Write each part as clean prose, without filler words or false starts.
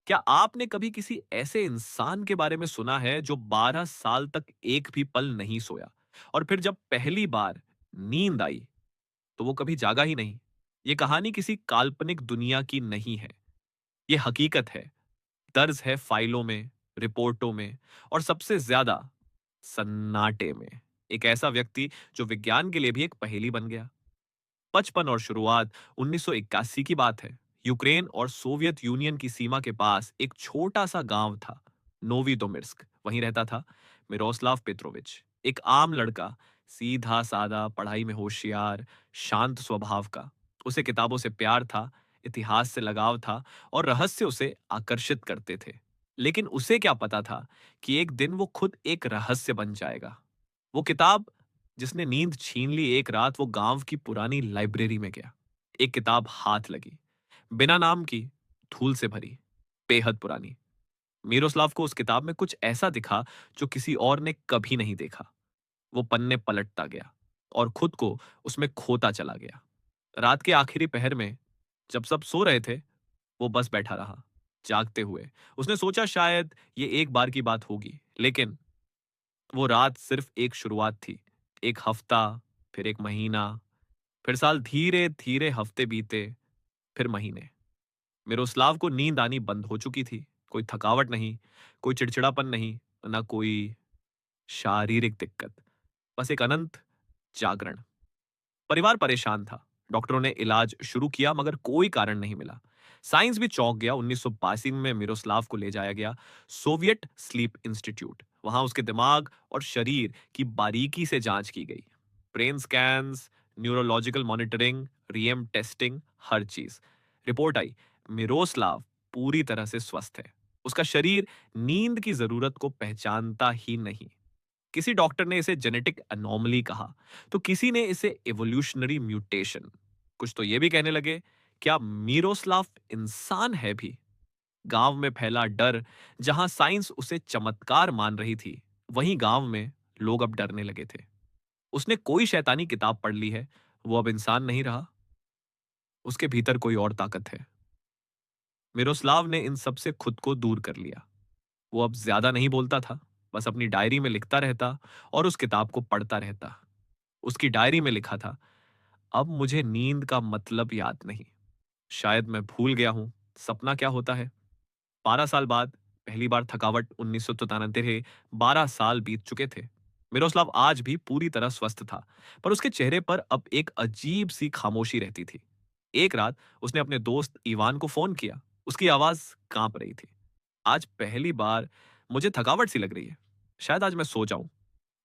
क्या आपने कभी किसी ऐसे इंसान के बारे में सुना है जो 12 साल तक एक भी पल नहीं सोया और फिर जब पहली बार नींद आई तो वो कभी जागा ही नहीं? ये कहानी किसी काल्पनिक दुनिया की नहीं है। ये हकीकत है। दर्ज है फाइलों में, रिपोर्टों में और सबसे ज्यादा सन्नाटे में। एक ऐसा व्यक्ति जो विज्ञान के लिए भी एक पहेली बन गया। बचपन और शुरुआत 1981 की बात है। यूक्रेन और सोवियत यूनियन की सीमा के पास एक छोटा सा गांव था, नोवितोमिर्स्क। वहीं रहता था मिरोस्लाव पेट्रोविच, एक आम लड़का, सीधा सादा, पढ़ाई में होशियार, शांत स्वभाव का। उसे किताबों से प्यार था, इतिहास से लगाव था और रहस्य उसे आकर्षित करते थे। लेकिन उसे क्या पता था कि एक दिन वो खुद एक रहस्य बन जाएगा। वो किताब जिसने नींद छीन ली, एक रात वो गांव की पुरानी लाइब्रेरी में गया। एक किताब हाथ लगी, बिना नाम की, धूल से भरी, बेहद पुरानी। मिरोस्लाव को उस किताब में कुछ ऐसा दिखा जो किसी और ने कभी नहीं देखा। वो पन्ने पलटता गया और खुद को उसमें खोता चला गया। रात के आखिरी पहर में, जब सब सो रहे थे, वो बस बैठा रहा, जागते हुए। उसने सोचा शायद ये एक बार की बात होगी, लेकिन वो रात सिर्फ एक शुरुआत थी। एक हफ्ता, फिर एक महीना, फिर साल, धीरे धीरे हफ्ते बीते, फिर महीने। मिरोस्लाव को नींद आनी बंद हो चुकी थी। कोई थकावट नहीं, कोई चिड़चिड़ापन नहीं, ना कोई शारीरिक दिक्कत, बस एक अनंत जागरण। परिवार परेशान था। डॉक्टरों ने इलाज शुरू किया मगर कोई कारण नहीं मिला। साइंस भी चौंक गया। 1982 में मिरोस्लाव को ले जाया गया सोवियत स्लीप इंस्टीट्यूट। वहां उसके दिमाग और शरीर की बारीकी से जांच की गई। Brain scans, neurological monitoring, REM testing, हर चीज। रिपोर्ट आई, मिरोस्लाव पूरी तरह से स्वस्थ है। उसका शरीर नींद की जरूरत को पहचानता ही नहीं। किसी डॉक्टर ने इसे जेनेटिक अनोमली कहा, तो किसी ने इसे एवोल्यूशनरी म्यूटेशन। कुछ तो ये भी कहने लगे, क्या मीरोस्लाव इंसान है भी? गांव में फैला डर। जहां साइंस उसे चमत्कार मान रही थी, वहीं गांव में लोग अब डरने लगे थे। उसने कोई शैतानी किताब पढ़ ली है, वो अब इंसान नहीं रहा। उसके भीतर कोई और ताकत है। मिरोस्लाव ने इन सब से खुद को दूर कर लिया। वो अब ज्यादा नहीं बोलता था, बस अपनी डायरी में लिखता रहता और उस किताब को पढ़ता रहता। उसकी डायरी में लिखा था, अब मुझे नींद का मतलब याद नहीं। शायद मैं भूल गया हूं सपना क्या होता है। 12 साल बाद पहली बार थकावट, 1993। 12 साल बीत चुके थे। मिरोस्लाव आज भी पूरी तरह स्वस्थ था, पर उसके चेहरे पर अब एक अजीब सी खामोशी रहती थी। एक रात उसने अपने दोस्त इवान को फोन किया। उसकी आवाज कांप रही थी। आज पहली बार मुझे थकावट सी लग रही है, शायद आज मैं सो जाऊं।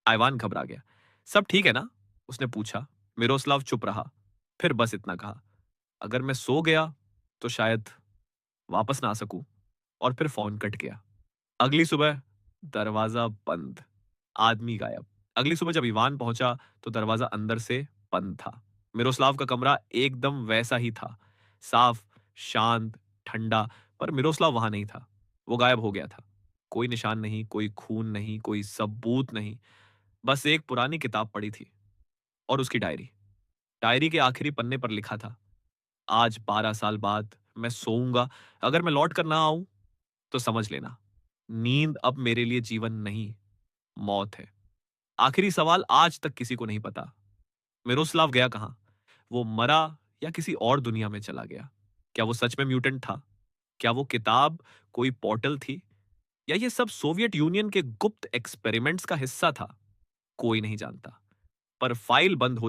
आइवान घबरा गया। सब ठीक है ना? उसने पूछा। मिरोस्लाव चुप रहा, फिर बस इतना कहा, अगर मैं सो गया तो शायद वापस ना आ सकूं। और फिर फोन कट गया। अगली सुबह दरवाजा बंद, आदमी गायब। अगली सुबह जब ईवान पहुंचा तो दरवाजा अंदर से बंद था। मिरोस्लाव का कमरा एकदम वैसा ही था, साफ, शांत, ठंडा। पर मिरोस्लाव वहां नहीं था। वो गायब हो गया था। कोई निशान नहीं, कोई खून नहीं, कोई सबूत नहीं। बस एक पुरानी किताब पड़ी थी और उसकी डायरी। डायरी के आखिरी पन्ने पर लिखा था, आज 12 साल बाद मैं सोऊंगा। अगर मैं लौट कर ना आऊं तो समझ लेना, नींद अब मेरे लिए जीवन नहीं, मौत है। आखिरी सवाल आज तक किसी को नहीं पता, मिरोस्लाव गया कहां? वो मरा या किसी और दुनिया में चला गया? क्या वो सच में म्यूटेंट था? क्या वो किताब कोई पोर्टल थी? या ये सब सोवियत यूनियन के गुप्त एक्सपेरिमेंट्स का हिस्सा था? कोई नहीं जानता। पर फाइल बंद हो